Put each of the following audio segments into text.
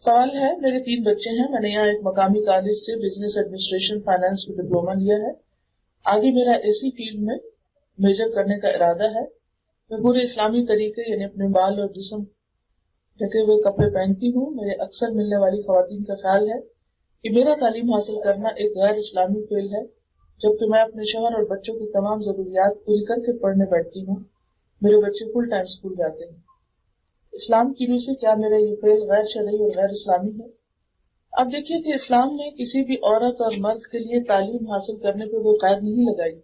سوال ہے، میرے 3 بچے ہیں، میں نے یہاں ایک مقامی کالج سے بزنس ایڈمنسٹریشن فائنانس میں ڈپلوما لیا ہے، آگے میرا اسی فیلڈ میں میجر کرنے کا ارادہ ہے۔ میں پورے اسلامی طریقے یعنی اپنے بال اور جسم ڈھکے ہوئے کپڑے پہنتی ہوں۔ میرے اکثر ملنے والی خواتین کا خیال ہے کہ میرا تعلیم حاصل کرنا ایک غیر اسلامی فعل ہے، جبکہ میں اپنے شوہر اور بچوں کی تمام ضروریات پوری کر کے پڑھنے بیٹھتی ہوں۔ میرے بچے فل ٹائم اسکول جاتے ہیں۔ اسلام کی روح سے کیا میرا یہ فعل غیر شرعی اور غیر اسلامی ہے؟ اب دیکھیے کہ اسلام نے کسی بھی عورت اور مرد کے لیے تعلیم حاصل کرنے پہ کوئی قید نہیں لگائی۔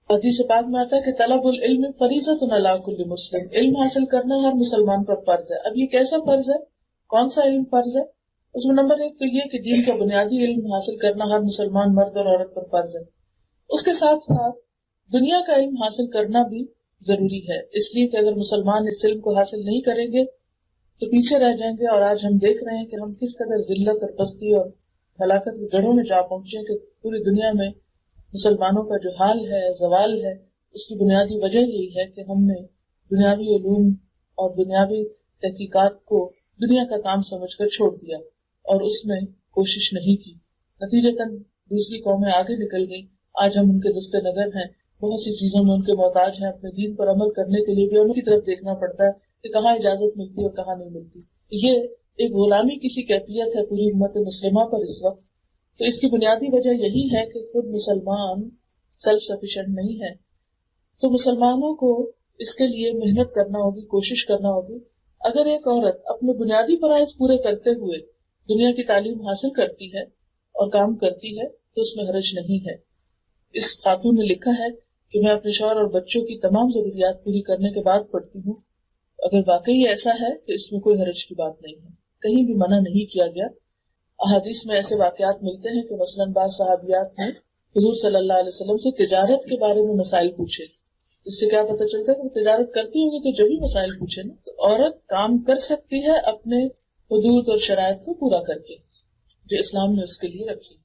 حدیث پاک میں آتا ہے کہ طلب العلم فریضۃ علی کل مسلم، علم حاصل کرنا ہر مسلمان پر فرض ہے۔ اب یہ کیسا فرض ہے؟ کون سا علم فرض ہے؟ اس میں نمبر 1 تو یہ کہ دین کا بنیادی علم حاصل کرنا ہر مسلمان مرد اور عورت پر فرض ہے۔ اس کے ساتھ ساتھ دنیا کا علم حاصل کرنا بھی ضروری ہے، اس لیے کہ اگر مسلمان اس علم کو حاصل نہیں کریں گے تو پیچھے رہ جائیں گے۔ اور آج ہم دیکھ رہے ہیں کہ ہم کس قدر ذلت اور پستی اور ہلاکت کے گڑھوں میں جا پہنچے کہ پوری دنیا میں مسلمانوں کا جو حال ہے، زوال ہے، اس کی بنیادی وجہ یہی ہے کہ ہم نے دنیاوی علوم اور دنیاوی تحقیقات کو دنیا کا کام سمجھ کر چھوڑ دیا اور اس میں کوشش نہیں کی۔ نتیجتاً دوسری قومیں آگے نکل گئیں، آج ہم ان کے دست نظر ہیں، بہت سی چیزوں میں ان کے محتاج ہیں۔ اپنے دین پر عمل کرنے کے لیے بھی ہم کی طرف دیکھنا پڑتا ہے کہ کہاں اجازت ملتی ہے اور کہاں نہیں ملتی۔ یہ ایک غلامی کی سی کیفیت ہے پوری امت مسلمہ پر اس وقت۔ تو اس کی بنیادی وجہ یہی ہے کہ خود مسلمان سیلف سفیشینٹ نہیں ہے۔ تو مسلمانوں کو اس کے لیے محنت کرنا ہوگی، کوشش کرنا ہوگی۔ اگر ایک عورت اپنے بنیادی فرائض پورے کرتے ہوئے دنیا کی تعلیم حاصل کرتی ہے اور کام کرتی ہے تو اس میں حرج نہیں ہے۔ اس خاتون نے لکھا ہے کہ میں اپنے شوہر اور بچوں کی تمام ضروریات پوری کرنے کے بعد پڑھتی ہوں۔ اگر واقعی ایسا ہے تو اس میں کوئی حرج کی بات نہیں ہے، کہیں بھی منع نہیں کیا گیا۔ احادیث میں ایسے واقعات ملتے ہیں کہ مثلاً بعض صحابیات نے حضور صلی اللہ علیہ وسلم سے تجارت کے بارے میں مسائل پوچھے۔ اس سے کیا پتہ چلتا ہے کہ وہ تجارت کرتی ہوں گی تو جو بھی مسائل پوچھے نا، تو عورت کام کر سکتی ہے اپنے حدود اور شرائط کو پورا کر کے جو اسلام نے اس کے لیے رکھی۔